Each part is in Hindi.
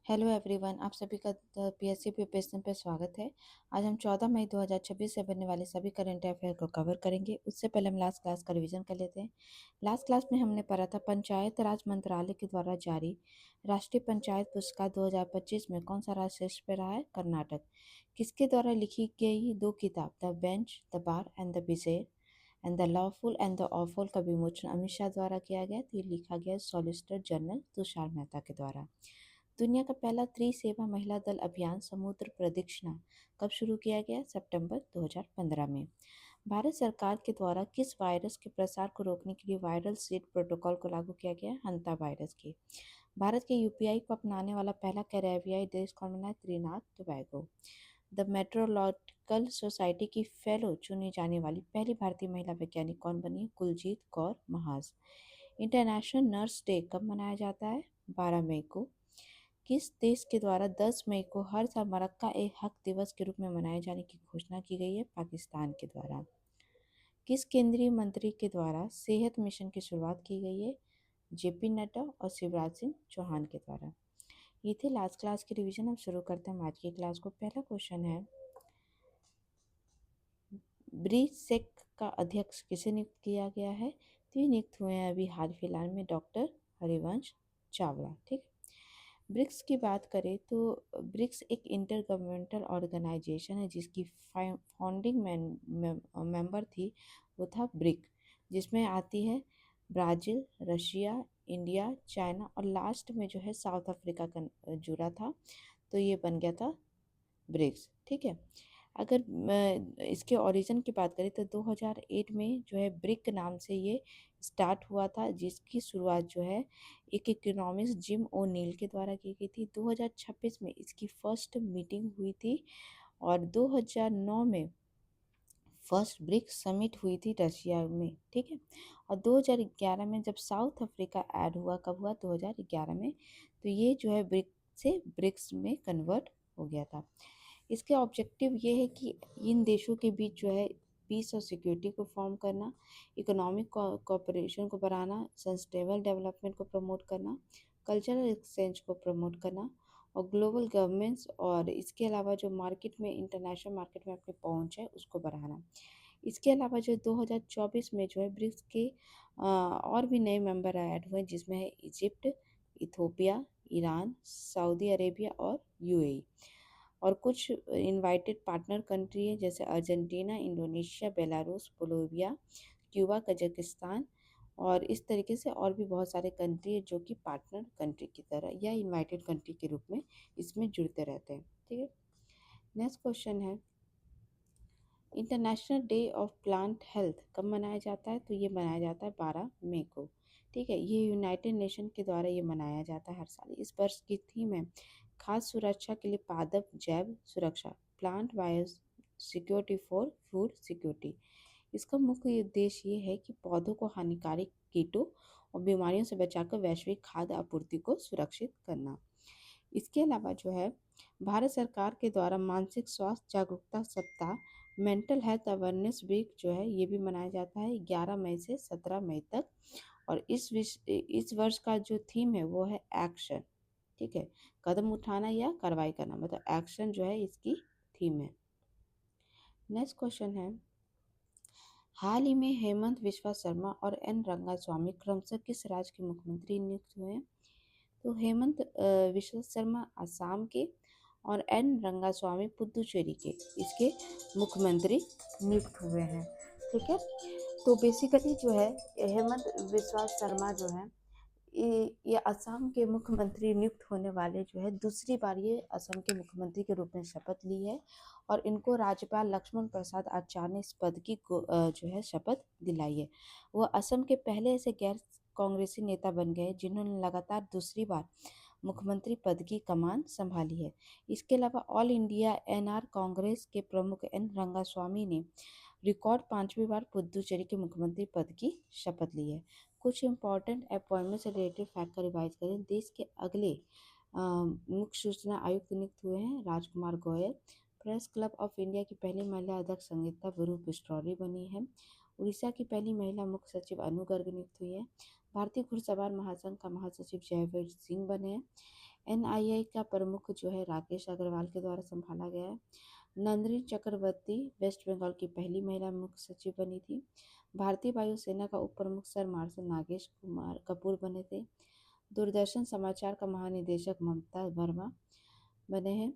हेलो एवरीवन, आप सभी का पीएससी प्रिपरेशन पे स्वागत है। आज हम 14 मई 2026 से बनने वाले सभी करंट अफेयर को कवर करेंगे। उससे पहले हम लास्ट क्लास का रिवीजन कर लेते हैं। लास्ट क्लास में हमने पढ़ा था पंचायत राज मंत्रालय के द्वारा जारी राष्ट्रीय पंचायत पुरस्कार 2025 में कौन सा राज्य शीर्ष पे रहा है? कर्नाटक। किसके द्वारा लिखी गई दो किताब the bench the bar and the bizarre and the lawful and the awful का विमोचन अमित शाह द्वारा किया गया? तो ये लिखा गया सॉलिसिटर जनरल तुषार मेहता के द्वारा। दुनिया का पहला त्रिसेवा महिला दल अभियान समुद्र प्रदक्षिणा कब शुरू किया गया? सितंबर 2015 में। भारत सरकार के द्वारा किस वायरस के प्रसार को रोकने के लिए वायरल सीड प्रोटोकॉल को लागू किया गया? हंता वायरस के। भारत के यूपीआई को अपनाने वाला पहला कैरेबियाई देश कौन बना है? Trinidad Tobago. The meteorological society की फेलो चुनी जाने वाली पहली भारतीय महिला वैज्ञानिक कौन बनी है? Kuljeet Kaur Mahaj. International nurse day कब मनाया जाता है? 12 मई को। किस देश के द्वारा 10 मई को हर साल मरक्का ए हक दिवस के रूप में मनाए जाने की घोषणा की गई है? पाकिस्तान के द्वारा। किस केंद्रीय मंत्री के द्वारा सेहत मिशन की शुरुआत की गई है? जेपी नड्डा और शिवराज सिंह चौहान के द्वारा। ये थे लास्ट क्लास के रिवीजन। अब शुरू करते हैं आज की क्लास को। पहला क्वेश्चन है, ब्रिसेक का अध्यक्ष किसे नियुक्त किया गया है? तो ये नियुक्त हुए हैं अभी हाल फिलहाल में डॉक्टर हरिवंश चावला। ठीक है। ब्रिक्स की बात करें तो ब्रिक्स एक इंटर गवर्नमेंटल ऑर्गेनाइजेशन है जिसकी फाउंडिंग मेंबर थी, वो था ब्रिक, जिसमें आती है ब्राज़ील, रशिया, इंडिया, चाइना और लास्ट में जो है साउथ अफ्रीका का जुड़ा था, तो ये बन गया था ब्रिक्स। ठीक है। अगर इसके ओरिजिन की बात करें तो 2008 में जो है ब्रिक नाम से ये स्टार्ट हुआ था, जिसकी शुरुआत जो है एक इकोनॉमिस्ट जिम ओ नील के द्वारा की गई थी। 2026 में इसकी फर्स्ट मीटिंग हुई थी और 2009 में फर्स्ट ब्रिक्स समिट हुई थी रशिया में। ठीक है। और 2011 में जब साउथ अफ्रीका ऐड हुआ, कब हुआ? 2011 में। तो ये जो है ब्रिक्स से ब्रिक्स में कन्वर्ट हो गया था। इसके ऑब्जेक्टिव ये है कि इन देशों के बीच जो है पीस और सिक्योरिटी को फॉर्म करना, इकोनॉमिक कोऑपरेशन को बढ़ाना, सस्टेनेबल डेवलपमेंट को प्रमोट करना, कल्चरल एक्सचेंज को प्रमोट करना और ग्लोबल गवर्नेंस, और इसके अलावा जो मार्केट में इंटरनेशनल मार्केट में अपनी पहुंच है उसको बढ़ाना। इसके अलावा जो 2024 में जो है ब्रिक्स के और भी नए मेंबर ऐड हुए, जिसमें है Egypt, Ethiopia, Iran, Saudi Arabia और यूएई। और कुछ इनवाइटेड पार्टनर कंट्री है जैसे Argentina, Indonesia, Belarus, Bolivia, Cuba, Kazakhstan, और इस तरीके से और भी बहुत सारे कंट्री है जो कि पार्टनर कंट्री की तरह या इनवाइटेड कंट्री के रूप में इसमें जुड़ते रहते हैं। ठीक है। नेक्स्ट क्वेश्चन है, international day of plant health कब मनाया जाता है? तो ये मनाया जाता है 12 मई को। ठीक है। ये यूनाइटेड नेशन के द्वारा ये मनाया जाता है हर साल। इस वर्ष की थीम है खाद्य सुरक्षा के लिए पादप जैव सुरक्षा, plant bio security for food security. इसका मुख्य उद्देश्य ये है कि पौधों को हानिकारक कीटों और बीमारियों से बचाकर वैश्विक खाद्य आपूर्ति को सुरक्षित करना। इसके अलावा जो है भारत सरकार के द्वारा मानसिक स्वास्थ्य जागरूकता सप्ताह, मेंटल हेल्थ अवेयरनेस वीक जो है ये भी मनाया जाता है 11 मई से 17 मई तक। और इस वर्ष का जो थीम है वो है एक्शन। ठीक है। कदम उठाना या कार्रवाई करना, मतलब एक्शन जो है इसकी थीम है। नेक्स्ट क्वेश्चन है, हाल ही में हेमंत विश्वा शर्मा और एन रंगास्वामी क्रमशः किस राज्य के मुख्यमंत्री नियुक्त हुए हैं? तो हेमंत विश्वा शर्मा असम के और एन रंगास्वामी पुदुचेरी के इसके मुख्यमंत्री नियुक्त हुए हैं। ठीक है। तो बेसिकली जो है हेमंत विश्वा शर्मा जो है ये असम के मुख्यमंत्री नियुक्त होने वाले जो है दूसरी बार ये असम के मुख्यमंत्री के रूप में शपथ ली है और इनको राज्यपाल लक्ष्मण प्रसाद आचार्य ने इस पद की जो है शपथ दिलाई है। वह असम के पहले ऐसे गैर कांग्रेसी नेता बन गए जिन्होंने लगातार दूसरी बार मुख्यमंत्री पद की कमान संभाली है। इसके अलावा ऑल इंडिया एनआर कांग्रेस के प्रमुख एन रंगास्वामी ने रिकॉर्ड 5वीं बार पुदुचेरी के मुख्यमंत्री पद की शपथ ली है। कुछ इंपॉर्टेंट अपॉइंटमेंट से रिलेटेड फैक्ट का रिवाइज करें। देश के अगले मुख्य सूचना आयुक्त नियुक्त हुए हैं Rajkumar Goyal. Press club of India की पहली महिला अध्यक्ष संगीता बरू पिस्टौरी बनी है। उड़ीसा की पहली महिला मुख्य सचिव अनु गर्ग नियुक्त हुई है। भारतीय घुड़सवार महासंघ का महासचिव जयवीर सिंह बने हैं। NII का प्रमुख जो है राकेश अग्रवाल के द्वारा संभाला गया है। नंदिनी चक्रवर्ती वेस्ट बंगाल की पहली महिला मुख्य सचिव बनी थी। भारतीय वायुसेना का उप प्रमुख सर मार्शल नागेश कुमार कपूर बने थे। दूरदर्शन समाचार का महानिदेशक ममता वर्मा बने हैं।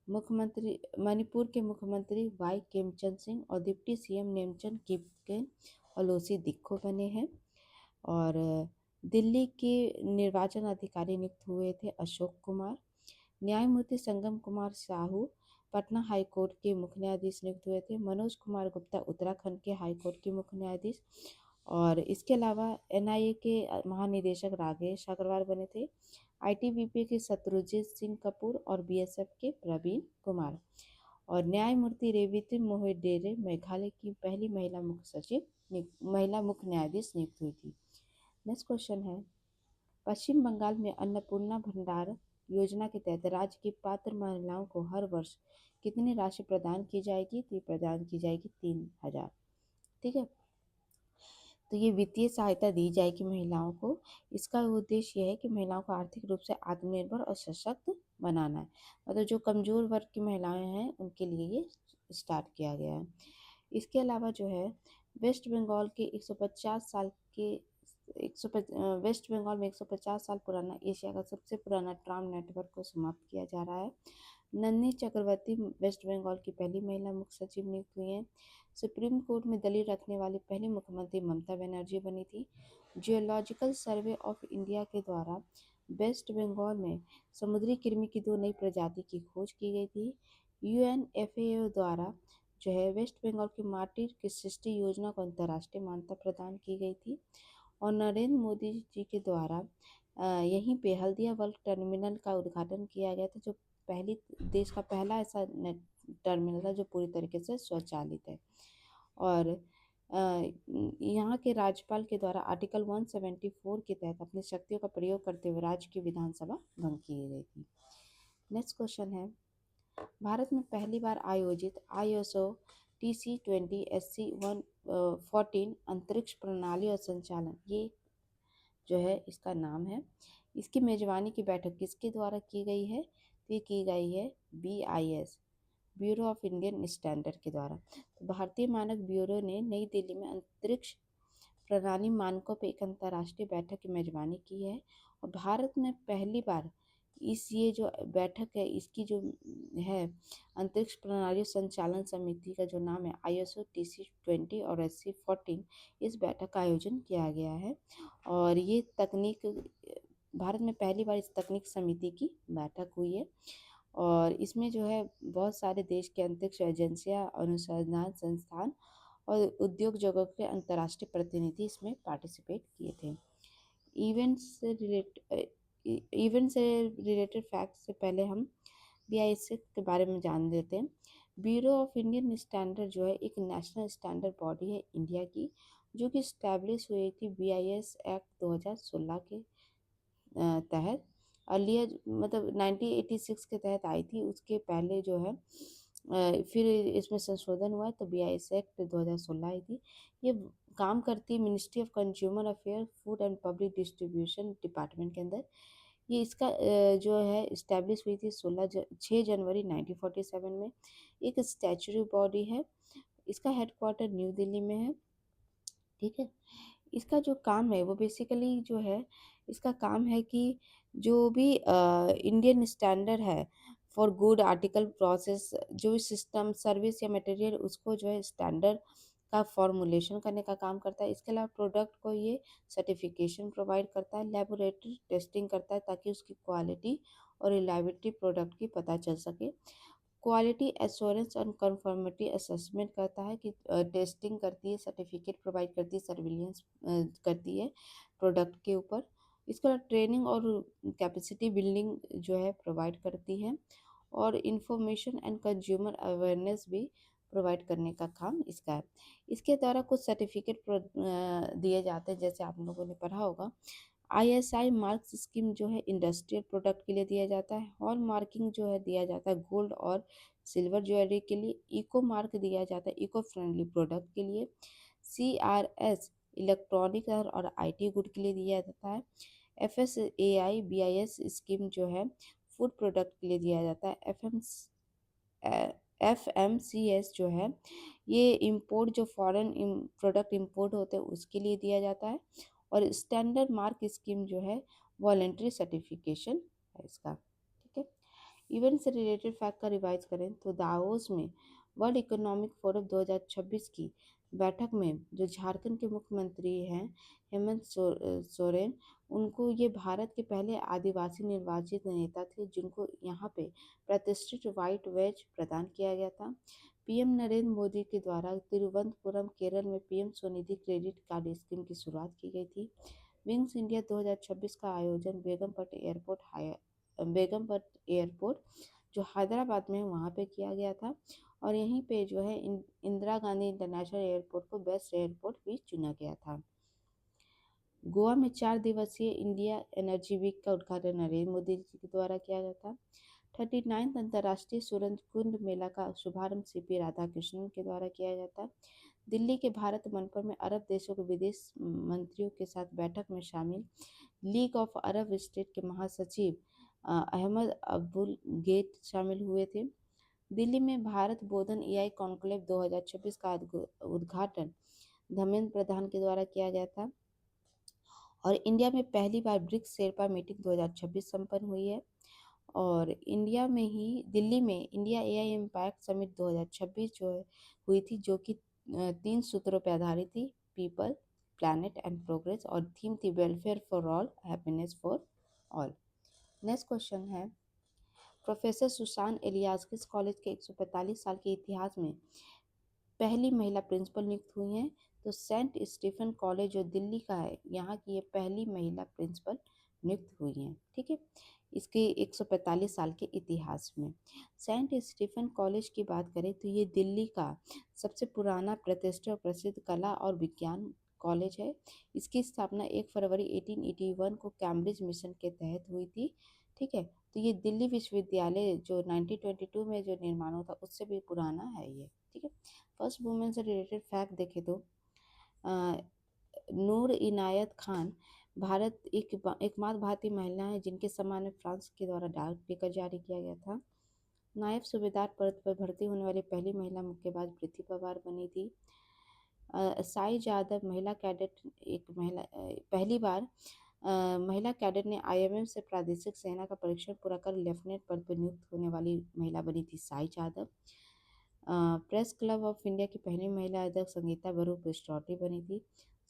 मुख्यमंत्री मणिपुर के मुख्यमंत्री वाई केमचंद सिंह और डिप्टी CM नेमचंद किपगेन और दिक्खो बने हैं। और दिल्ली के निर्वाचन अधिकारी नियुक्त हुए थे अशोक कुमार। न्यायमूर्ति संगम कुमार साहू पटना हाई कोर्ट के मुख्य न्यायाधीश नियुक्त हुए थे। मनोज कुमार गुप्ता उत्तराखंड के हाई कोर्ट के मुख्य न्यायाधीश। और इसके अलावा NIA के महानिदेशक राकेश अग्रवाल बने थे। ITBP के शत्रुजीत सिंह कपूर और BSF के प्रवीण कुमार। और न्यायमूर्ति रेवती मोहिडेरे मेघालय की पहली महिला मुख्य न्यायाधीश नियुक्त हुई थी। नेक्स्ट क्वेश्चन है, पश्चिम बंगाल में अन्नपूर्णा भंडार योजना के तहत राज्य की पात्र महिलाओं को हर वर्ष कितनी राशि प्रदान की जाएगी? तो ये प्रदान की जाएगी 3,000। ठीक है, तो ये वित्तीय सहायता दी जाएगी महिलाओं को। इसका उद्देश्य यह है कि महिलाओं को आर्थिक रूप से आत्मनिर्भर और सशक्त बनाना है। मतलब जो कमजोर वर्ग की महिलाएं हैं उनके लिए ये स्टार्ट किया गया है। इसके अलावा जो है वेस्ट बंगाल के 150 साल के वेस्ट बंगाल में 150 साल पुराना एशिया का सबसे पुराना ट्राम नेटवर्क को समाप्त किया जा रहा है। नंदिनी चक्रवर्ती वेस्ट बंगाल की पहली महिला मुख्य सचिव नियुक्त हुई हैं। सुप्रीम कोर्ट में दलील रखने वाली पहली मुख्यमंत्री ममता बनर्जी बनी थी। जियोलॉजिकल सर्वे ऑफ इंडिया के द्वारा वेस्ट बंगाल में समुद्री कृमि की 2 नई प्रजाति की खोज की गई थी। UNFAO द्वारा जो है वेस्ट बंगाल की माटी की सृष्टि योजना को अंतर्राष्ट्रीय मान्यता प्रदान की गई थी। और नरेंद्र मोदी जी के द्वारा यहीं पे हल्दिया बल्क टर्मिनल का उद्घाटन किया गया था, जो देश का पहला ऐसा टर्मिनल था जो पूरी तरीके से स्वचालित है। और यहाँ के राज्यपाल के द्वारा आर्टिकल 174 के तहत अपनी शक्तियों का प्रयोग करते हुए राज्य की विधानसभा भंग की गई थी। नेक्स्ट क्वेश्चन है, भारत में पहली बार आयोजित ISO TC20 SC-114 अंतरिक्ष प्रणाली और संचालन, ये जो है इसका नाम है। इसकी मेजबानी की बैठक किसके द्वारा की गई है? तो ये की गई है BIS bureau of Indian standard के द्वारा। तो भारतीय मानक ब्यूरो ने नई दिल्ली में अंतरिक्ष प्रणाली मानकों पर एक अंतर्राष्ट्रीय बैठक की मेजबानी की है। और भारत में पहली बार ये जो बैठक है इसकी जो है अंतरिक्ष प्रणाली संचालन समिति का जो नाम है ISO TC20 और SC-14, इस बैठक का आयोजन किया गया है। और ये तकनीक भारत में पहली बार इस तकनीक समिति की बैठक हुई है। और इसमें जो है बहुत सारे देश के अंतरिक्ष एजेंसियां, अनुसंधान संस्थान और उद्योग जगत के अंतर्राष्ट्रीय प्रतिनिधि इसमें पार्टिसिपेट किए थे। इवेंट से रिलेटेड फैक्ट से पहले हम BIS के बारे में जान लेते हैं। ब्यूरो ऑफ इंडियन स्टैंडर्ड जो है एक नेशनल स्टैंडर्ड बॉडी है इंडिया की, जो कि इस्टेब्लिश हुई थी BIS एक्ट 2016 के तहत। अर्लियर मतलब 1986 के तहत आई थी, उसके पहले जो है फिर इसमें संशोधन हुआ तो BIS एक्ट 2016 आई थी। ये काम करती है ministry of consumer affair, food and public distribution department के अंदर। ये इसका जो है इस्टेब्लिश हुई थी 6 जनवरी 1947 में। एक स्टैच्यूटरी बॉडी है, इसका हेडक्वार्टर न्यू दिल्ली में है। ठीक है, इसका जो काम है वो बेसिकली जो है इसका काम है कि जो भी इंडियन स्टैंडर्ड है फॉर गुड आर्टिकल प्रोसेस, जो भी सिस्टम सर्विस या मटेरियल, उसको जो है स्टैंडर्ड का फॉर्मुलेशन करने का काम करता है। इसके अलावा प्रोडक्ट को ये सर्टिफिकेशन प्रोवाइड करता है, लेबोरेटरी टेस्टिंग करता है ताकि उसकी क्वालिटी और रिलायबिलिटी प्रोडक्ट की पता चल सके। क्वालिटी एश्योरेंस और कंफर्मिटी असेसमेंट करता है कि टेस्टिंग करती है, सर्टिफिकेट प्रोवाइड करती है, सर्विलेंस करती है प्रोडक्ट के ऊपर। इसके बाद ट्रेनिंग और कैपेसिटी बिल्डिंग जो है प्रोवाइड करती है। और इंफॉर्मेशन एंड कंज्यूमर अवेयरनेस भी प्रोवाइड करने का काम इसका है। इसके द्वारा कुछ सर्टिफिकेट दिए जाते हैं, जैसे आप लोगों ने पढ़ा होगा ISI मार्क स्कीम जो है इंडस्ट्रियल प्रोडक्ट के लिए दिया जाता है। हॉल मार्किंग जो है दिया जाता है गोल्ड और सिल्वर ज्वेलरी के लिए। इको मार्क दिया जाता है इको फ्रेंडली प्रोडक्ट के लिए। CRS इलेक्ट्रॉनिक और IT गुड के लिए दिया जाता है। FSAI BIS स्कीम जो है फूड प्रोडक्ट के लिए दिया जाता है। FMCS जो है ये इंपोर्ट जो फॉरेन प्रोडक्ट इंपोर्ट होते हैं उसके लिए दिया जाता है। और स्टैंडर्ड मार्क स्कीम जो है वॉलेंट्री सर्टिफिकेशन है इसका। ठीक है, इवेंट से रिलेटेड फैक्ट का रिवाइज करें तो दावोस में वर्ल्ड इकोनॉमिक फोरम 2026 की बैठक में जो झारखंड के मुख्यमंत्री हैं हेमंत सोरेन, उनको ये भारत के पहले आदिवासी निर्वाचित नेता थे जिनको यहाँ पे प्रतिष्ठित व्हाइट वेज प्रदान किया गया था। पीएम नरेंद्र मोदी के द्वारा तिरुवनंतपुरम केरल में PM Svanidhi credit card scheme की शुरुआत की गई थी। विंग्स इंडिया 2026 का आयोजन बेगमपट एयरपोर्ट जो हैदराबाद में वहाँ पे किया गया था। और यहीं पे जो है इंदिरा गांधी इंटरनेशनल एयरपोर्ट को बेस्ट एयरपोर्ट भी चुना गया था। गोवा में 4 दिवसीय इंडिया एनर्जी वीक का उद्घाटन नरेंद्र मोदी जी के द्वारा किया गया था। 39 अंतर्राष्ट्रीय सूरज कुंड मेला का शुभारंभ सीपी राधाकृष्णन के द्वारा किया गया था। दिल्ली के भारत मंडप में अरब देशों के विदेश मंत्रियों के साथ बैठक में शामिल लीग ऑफ अरब स्टेट के महासचिव अहमद अब्दुल गेट शामिल हुए थे। दिल्ली में भारत बोधन एआई कॉन्क्लेव 2026 का उद्घाटन धर्मेंद्र प्रधान के द्वारा किया गया था। और इंडिया में पहली बार ब्रिक्स शेरपा मीटिंग 2026 संपन्न हुई है। और इंडिया में ही दिल्ली में इंडिया एआई इम्पैक्ट समिट 2026 जो है हुई थी, जो कि 3 सूत्रों पर आधारित थी, पीपल, प्लैनेट एंड प्रोग्रेस, और थीम थी welfare for all, happiness for all. Next question है, प्रोफेसर सुसान इलियास किस कॉलेज के 145 साल के इतिहास में पहली महिला प्रिंसिपल नियुक्त हुई हैं? तो सेंट स्टीफन कॉलेज जो दिल्ली का है, यहाँ की ये पहली महिला प्रिंसिपल नियुक्त हुई हैं। ठीक है, इसके 145 साल के इतिहास में सेंट स्टीफन कॉलेज की बात करें तो ये दिल्ली का सबसे पुराना, प्रतिष्ठित और प्रसिद्ध कला और विज्ञान कॉलेज है। इसकी स्थापना 1 फरवरी 1881 को कैम्ब्रिज मिशन के तहत हुई थी। ठीक है, तो ये दिल्ली विश्वविद्यालय जो 1922 में जो निर्माण हुआ था उससे भी पुराना है ये। ठीक है, फर्स्ट वुमेन से रिलेटेड फैक्ट देखें तो नूर इनायत खान भारत एकमात्र भारतीय महिला है जिनके सम्मान में फ्रांस के द्वारा डाक टिकट जारी किया गया था। नायब सूबेदार पद पर भर्ती होने वाली पहली महिला मुक्केबाज प्रीति पवार बनी थी। साई जादव महिला कैडेट पहली बार महिला कैडेट ने आईएमएफ से प्रादेशिक सेना का परीक्षण पूरा कर लेफ्टिनेंट पद पर नियुक्त होने वाली महिला बनी थी Sai Jadhav. Press club of India की पहली महिला अध्यक्ष संगीता बरू पिस्टोटी बनी थी।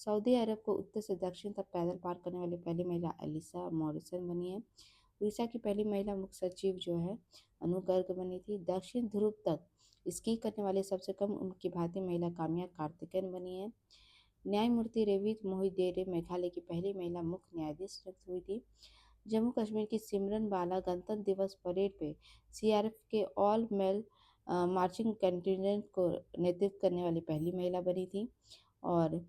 सऊदी अरब को उत्तर से दक्षिण तक पैदल पार करने वाली पहली महिला एलिसा मॉरिसन बनी है। उड़ीसा की पहली महिला मुख्य सचिव जो है अनु गर्ग बनी थी। दक्षिण ध्रुव तक स्की करने वाली सबसे कम उम्र की भारतीय महिला काम्या कार्तिकेयन बनी है। न्यायमूर्ति रेवित मोहिडेरे मेघालय की पहली महिला मुख्य न्यायाधीश नियुक्त हुई थी। जम्मू कश्मीर की सिमरन बाला गणतंत्र दिवस परेड पे सीआरपीएफ के ऑल मेल मार्चिंग कंटिजेंट को नेतृत्व करने वाली पहली महिला बनी थी। और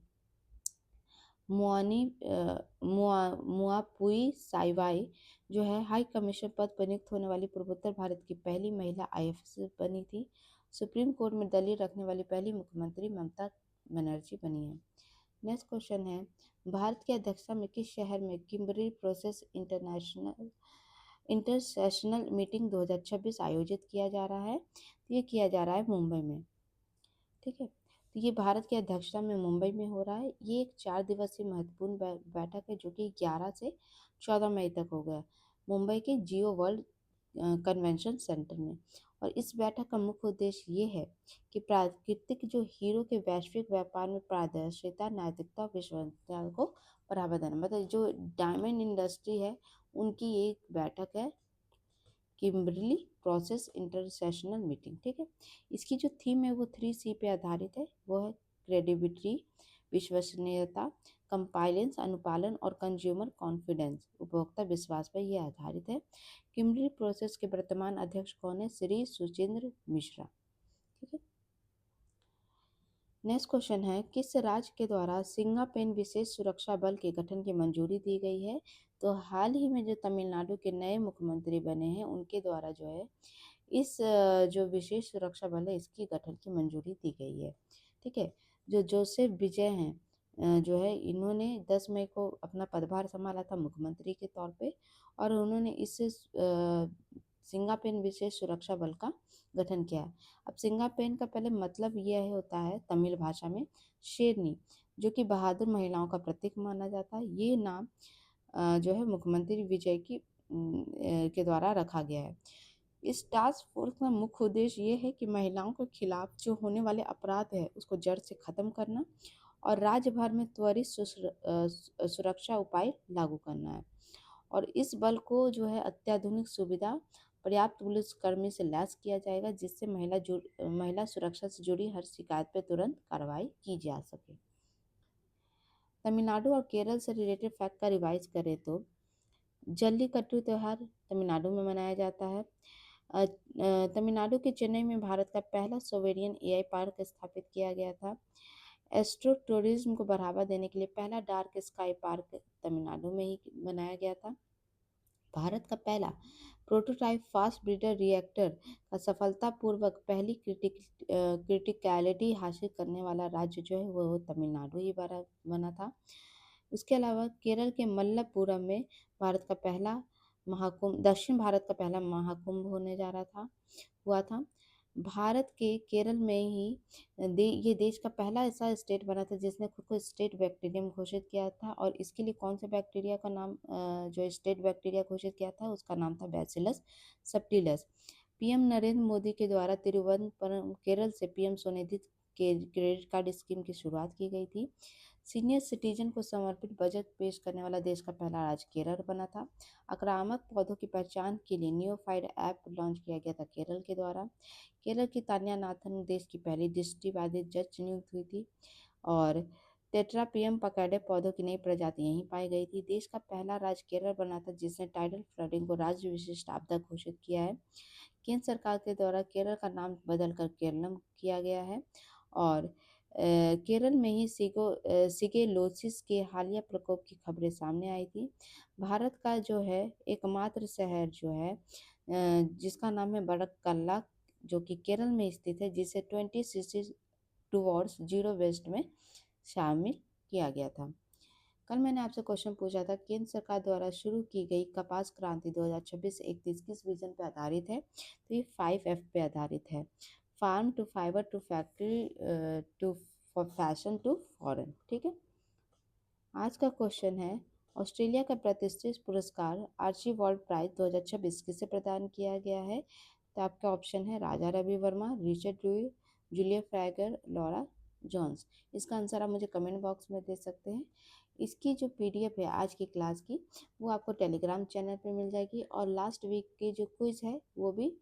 मुआपुई साइवाई जो है हाई कमिश्नर पद पर नियुक्त होने वाली पूर्वोत्तर भारत की पहली महिला आईएफएस बनी थी। सुप्रीम कोर्ट में दलील रखने वाली पहली मुख्यमंत्री ममता बनर्जी बनी है। नेक्स्ट क्वेश्चन है, भारत की अध्यक्षता में किस शहर में किम्बरी प्रोसेस इंटरसेशनल मीटिंग 2026 आयोजित किया जा रहा है? ये किया जा रहा है मुंबई में। ठीक है, तो ये भारत की अध्यक्षता में मुंबई में हो रहा है। ये एक 4 दिवसीय महत्वपूर्ण बैठक है जो कि 11 से 14 मई तक हो गया मुंबई के जियो वर्ल्ड कन्वेंशन सेंटर में। और इस बैठक का मुख्य उद्देश्य ये है कि प्राकृतिक जो हीरो के वैश्विक व्यापार में पारदर्शिता, नैतिकता और विश्वसनीयता को बढ़ावा देना, मतलब जो डायमंड इंडस्ट्री है उनकी एक बैठक है किम्बरली प्रोसेस इंटरसेशनल मीटिंग। ठीक है, इसकी जो थीम है वो 3C पे आधारित है, वो है क्रेडिबिलिटी, विश्वसनीयता, कंपाइलेंस अनुपालन और कंज्यूमर कॉन्फिडेंस उपभोक्ता विश्वास पर यह आधारित है। किम्बरली प्रोसेस के वर्तमान अध्यक्ष कौन है? श्री सुचिंद्र मिश्रा। ठीक है, नेक्स्ट क्वेश्चन है, किस राज्य के द्वारा सिंगापेन विशेष सुरक्षा बल के गठन की मंजूरी दी गई है? तो हाल ही में जो तमिलनाडु के नए मुख्यमंत्री बने हैं उनके द्वारा जो है इस जो विशेष सुरक्षा बल है इसकी गठन की मंजूरी दी गई है। ठीक है, जो जोसेफ विजय हैं जो है इन्होंने 10 मई को अपना पदभार संभाला था मुख्यमंत्री के तौर पे। और उन्होंने इस सिंगापेन विशेष सुरक्षा बल का गठन किया है। अब सिंगापेन का पहले मतलब यह होता है तमिल भाषा में शेरनी, जो कि बहादुर महिलाओं का प्रतीक माना जाता है। ये नाम जो है मुख्यमंत्री विजय के द्वारा रखा गया है। इस टास्क फोर्स का मुख्य उद्देश्य ये है कि महिलाओं के खिलाफ जो होने वाले अपराध है उसको जड़ से खत्म करना और राज्य भर में त्वरित सुरक्षा उपाय लागू करना है। और इस बल को जो है अत्याधुनिक सुविधा पर्याप्त पुलिसकर्मी से लैस किया जाएगा, जिससे महिला सुरक्षा से जुड़ी हर शिकायत पर तुरंत कार्रवाई की जा सके। तमिलनाडु और केरल से रिलेटेड फैक्ट का रिवाइज करें तो जल्लीकट्टू त्यौहार तमिलनाडु में मनाया जाता है। तमिलनाडु के चेन्नई में भारत का पहला सोवेरियन एआई पार्क स्थापित किया गया था। एस्ट्रो टूरिज्म को बढ़ावा देने के लिए पहला डार्क स्काई पार्क तमिलनाडु में ही बनाया गया था। भारत का पहला प्रोटोटाइप फास्ट ब्रीडर रिएक्टर का सफलतापूर्वक पहली क्रिटिकलिटी हासिल करने वाला राज्य जो है वो तमिलनाडु ही बना था। उसके अलावा केरल के मल्लपुरम में भारत का पहला महाकुंभ दक्षिण भारत का पहला महाकुंभ होने जा रहा था हुआ था। भारत के केरल में ही ये देश का पहला ऐसा स्टेट बना था जिसने खुद को स्टेट बैक्टीरियम घोषित किया था। और इसके लिए कौन से बैक्टीरिया का नाम जो स्टेट बैक्टीरिया घोषित किया था उसका नाम था बैसिलस सबटिलस। पीएम नरेंद्र मोदी के द्वारा तिरुवनंतपुरम केरल से पीएम स्वनिधि के क्रेडिट कार्ड स्कीम की शुरुआत की गई थी। सीनियर सिटीजन को समर्पित बजट पेश करने वाला देश का पहला राज्य केरल बना था। आक्रामक पौधों की पहचान के लिए नियोफाइड ऐप लॉन्च किया गया था केरल के द्वारा। केरल की तान्या नाथन देश की पहली दृष्टिबाधित जज नियुक्त हुई थी। और टेट्रापियम पकैडे पौधों की नई प्रजाति यहीं पाई गई थी। देश का पहला राज्य केरल बना था जिसने टाइडल फ्लडिंग को राज्य विशिष्ट आपदा घोषित किया है। केंद्र सरकार के द्वारा केरल का नाम बदलकर केरलम किया गया है। और केरल में ही सिगेलोसिस के हालिया प्रकोप की खबरें सामने आई थी। भारत का जो है एकमात्र शहर जो है जिसका नाम है बड़कल्ला, जो कि केरल में स्थित है, जिसे 2060 टुवर्ड्स जीरो वेस्ट में शामिल किया गया था। कल मैंने आपसे क्वेश्चन पूछा था केंद्र सरकार द्वारा शुरू की गई कपास क्रांति 2026-31 किस विजन पर आधारित है, तो ये 5F पे आधारित है। Farm to fibre to factory to fashion to foreign. ठीक है। आज का क्वेश्चन है ऑस्ट्रेलिया का प्रतिष्ठित पुरस्कार आर्चीबाल्ड प्राइज 2026 किसे प्रदान किया गया है, तो आपका ऑप्शन है Raja Ravi Varma, Richard Dewey, Julia Fragar, Laura Johns. इसका आंसर आप मुझे कमेंट बॉक्स में दे सकते हैं। इसकी जो पीडीएफ है आज की क्लास की वो आपको टेलीग्राम चैनल पे मिल जाएगी और लास्ट वीक की जो क्विज है वो भी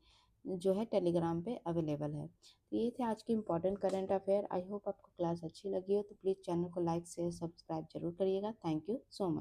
जो है टेलीग्राम पे अवेलेबल है। तो ये थे आज के important current affair. I hope आपको क्लास अच्छी लगी हो तो प्लीज़ चैनल को लाइक शेयर सब्सक्राइब जरूर करिएगा। Thank you so much.